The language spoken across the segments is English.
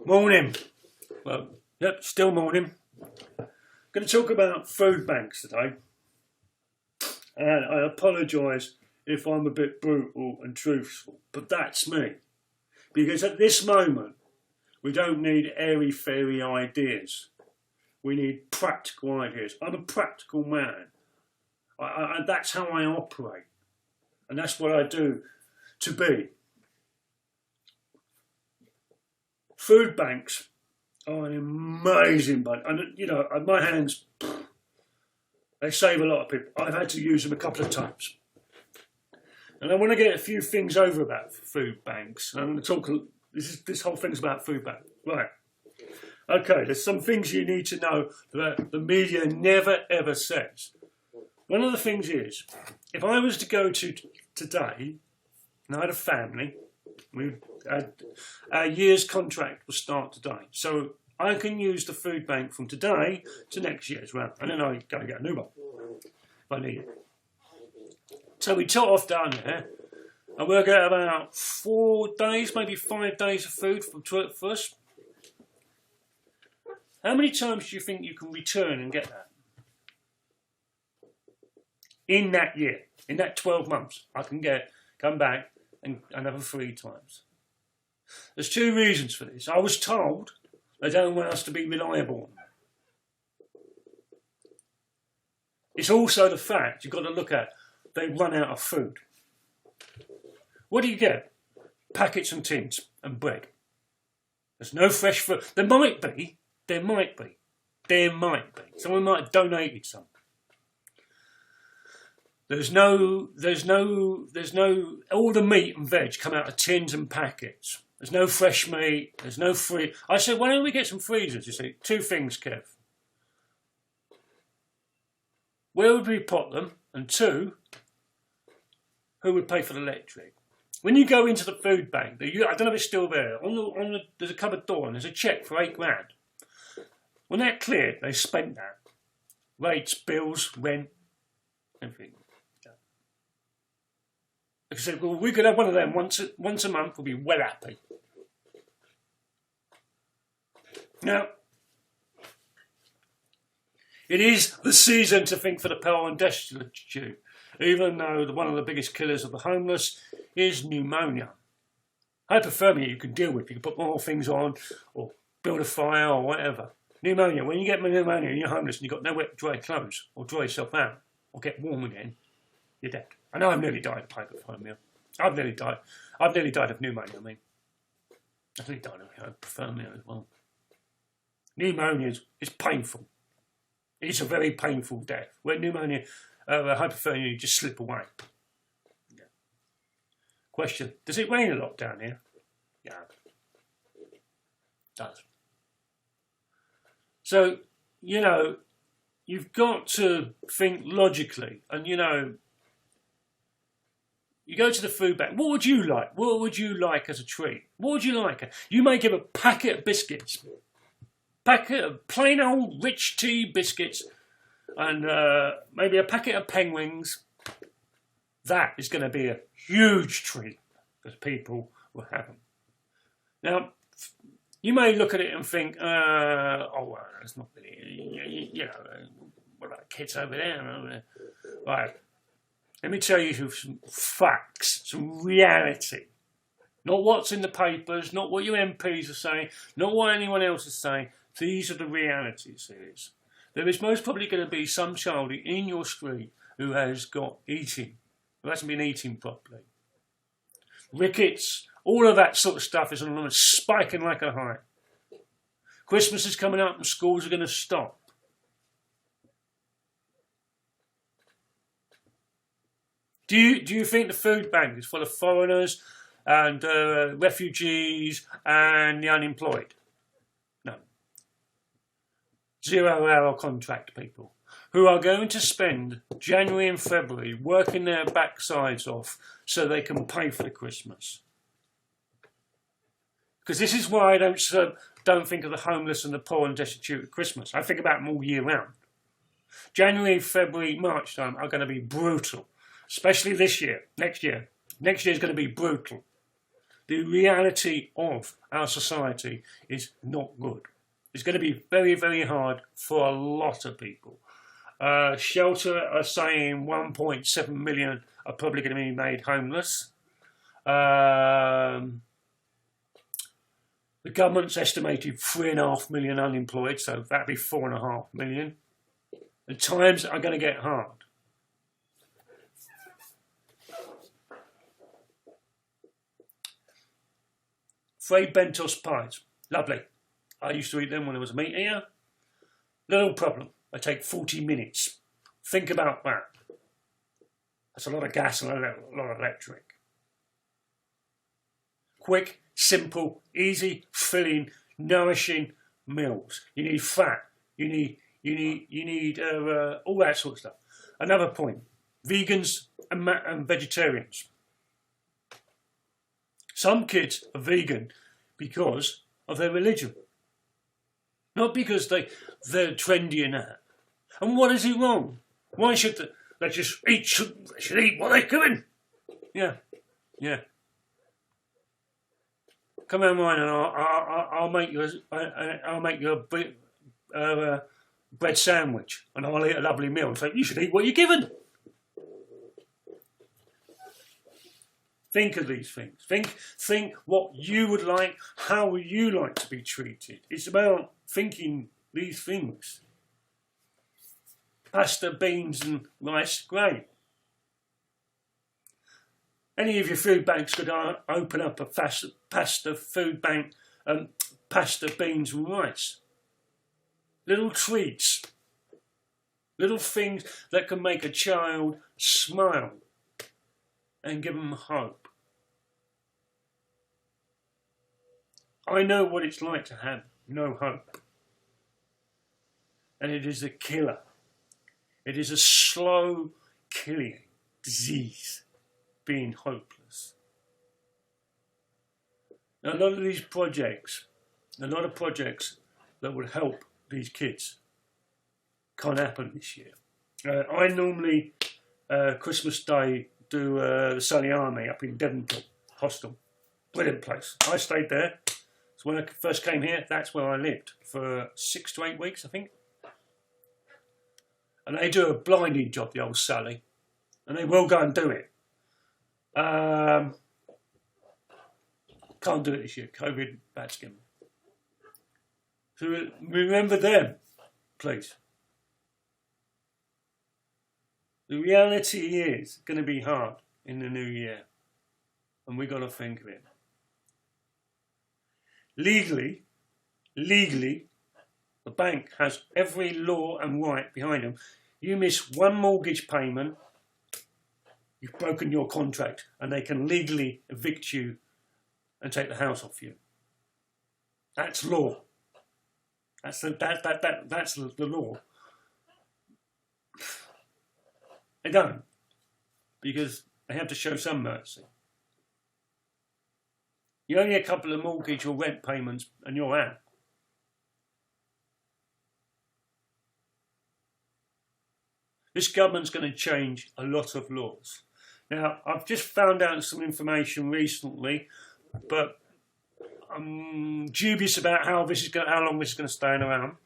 Morning. Well, yep, still morning. Going to talk about food banks today. And I apologise if I'm a bit brutal and truthful, but that's me. Because at this moment, we don't need airy-fairy ideas. We need practical ideas. I'm a practical man. That's how I operate. And that's what I do to be. Food banks are an amazing bunch. And, you know, my hands, they save a lot of people. I've had to use them a couple of times. And I want to get a few things over about food banks. I'm going to talk, this whole thing's about food banks. Right. Okay, there's some things you need to know that the media never ever says. One of the things is, if I was to go to today, and I had a family, our year's contract will start today. So I can use the food bank from today to next year as well. And then I go and get a new one if I need it. So we tot off down there and we'll get about 4 days, maybe 5 days of food for us. How many times do you think you can return and get that? In that year, in that 12 months, I can come back and another 3 times. There's 2 reasons for this. I was told they don't want us to be reliable. It's also the fact you've got to look at they run out of food. What do you get? Packets and tins and bread. There's no fresh food. There might be. Someone might have donated some. There's no, all the meat and veg come out of tins and packets. There's no fresh meat, there's no free. I said, why don't we get some freezers? You see, 2 things, Kev. Where would we put them? And 2, who would pay for the electric? When you go into the food bank, I don't know if it's still there, there's a cupboard door and there's a cheque for $8 grand. When that cleared, they spent that. Rates, bills, rent, everything. Like I said, well, we could have one of them once a month, we'll be well happy. Now, it is the season to think for the Pearl and Destitute, even though one of the biggest killers of the homeless is pneumonia. Hypothermia you can deal with, you can put more things on, or build a fire, or whatever. Pneumonia, when you get pneumonia and you're homeless and you've got nowhere to dry clothes, or dry yourself out, or get warm again, you're dead. I know I've nearly died of hypothermia. I've nearly died of pneumonia, I mean. I've nearly died of hypothermia as well. Pneumonia is painful. It's a very painful death. Where pneumonia, hypothermia, you just slip away. Yeah. Question, does it rain a lot down here? Yeah. It does. So, you know, you've got to think logically. And, you know, you go to the food bank. What would you like? What would you like as a treat? What would you like? You may give a packet of biscuits. Packet of plain old rich tea biscuits. And maybe a packet of penguins. That is going to be a huge treat. Because people will have them. Now, you may look at it and think, oh, well, that's not really, you know, what about the kids over there? Right. Let me tell you some facts, some reality. Not what's in the papers, not what your MPs are saying, not what anyone else is saying. These are the realities. There is most probably going to be some child in your street who has got eating, who hasn't been eating properly. Rickets, all of that sort of stuff is spiking like a high. Christmas is coming up and schools are going to stop. Do you think the food bank is full of foreigners and refugees and the unemployed? No. 0-hour contract people who are going to spend January and February working their backsides off so they can pay for the Christmas. Because this is why I don't think of the homeless and the poor and destitute at Christmas. I think about them all year round. January, February, March time are going to be brutal. Especially this year, next year. Next year is going to be brutal. the reality of our society is not good. It's going to be very, very hard for a lot of people. Shelter are saying 1.7 million are probably going to be made homeless. The government's estimated 3.5 million unemployed, so that'd be 4.5 million. The times are going to get hard. Fray Bentos pies, lovely. I used to eat them when I was a meat eater. Little problem, they take 40 minutes. Think about that. That's a lot of gas and a lot of electric. Quick, simple, easy, filling, nourishing meals. You need fat. You need all that sort of stuff. Another point: vegans and vegetarians. Some kids are vegan because of their religion, not because they're trendy and that. And what is it wrong? Why should they just eat? They should eat what they're given. Yeah. Come on, mine, and I'll make you a bread sandwich, and I'll eat a lovely meal. So you should eat what you're given. Think of these things. Think what you would like, how you like to be treated. It's about thinking these things. Pasta, beans, and rice, great. Any of your food banks could open up a pasta food bank, pasta, beans, and rice. Little treats, little things that can make a child smile and give them hope. I know what it's like to have no hope. And it is a killer. It is a slow killing disease, being hopeless. Now, a lot of these projects, that would help these kids can't happen this year. I normally, Christmas Day, do the Sunny Army up in Devonport Hostel. Brilliant place. I stayed there. So when I first came here, that's where I lived for 6 to 8 weeks, I think. And they do a blinding job, the old Sally. And they will go and do it. Can't do it this year. COVID, bad skin. So remember them, please. The reality is going to be hard in the new year. And we've got to think of it. Legally, the bank has every law and right behind them. You miss one mortgage payment, you've broken your contract, and they can legally evict you and take the house off you. That's law. That's the law. They don't, because they have to show some mercy. You only a couple of mortgage or rent payments and you're out. This government's going to change a lot of laws. Now, I've just found out some information recently, but I'm dubious about how long this is going to stay around.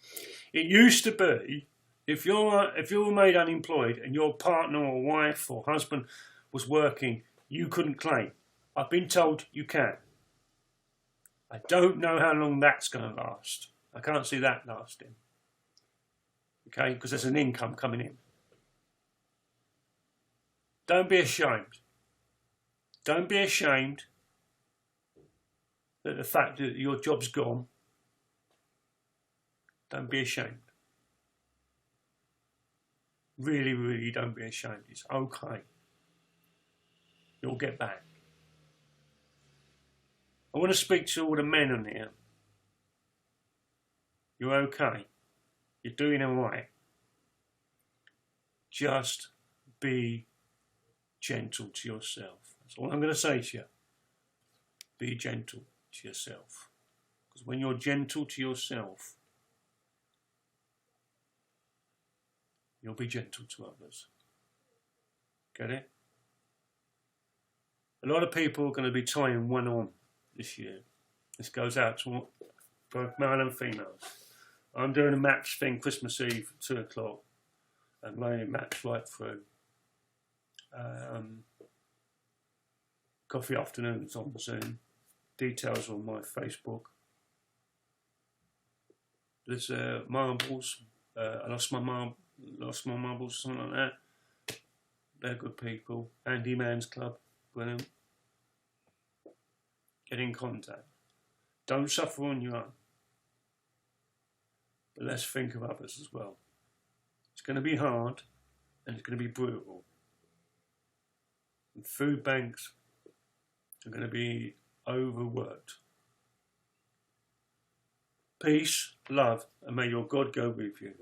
It used to be, if you were made unemployed and your partner or wife or husband was working, you couldn't claim. I've been told you can. I don't know how long that's going to last. I can't see that lasting. Okay, because there's an income coming in. Don't be ashamed. Don't be ashamed that the fact that your job's gone. Don't be ashamed. Really, really don't be ashamed. It's okay. You'll get back. I want to speak to all the men on here. You're okay. You're doing all right. Just be gentle to yourself. That's all I'm going to say to you. Be gentle to yourself. Because when you're gentle to yourself, you'll be gentle to others. Get it? A lot of people are going to be tying one on this year. This goes out to both male and female. I'm doing a match thing Christmas Eve, 2 o'clock, and running a match right through. Coffee afternoons on Zoom. Details on my Facebook. There's marbles. I lost my marbles, something like that. They're good people. Andy Man's Club, brilliant. Get in contact. Don't suffer on your own. But let's think of others as well. It's going to be hard and it's going to be brutal. And food banks are going to be overworked. Peace, love, and may your God go with you.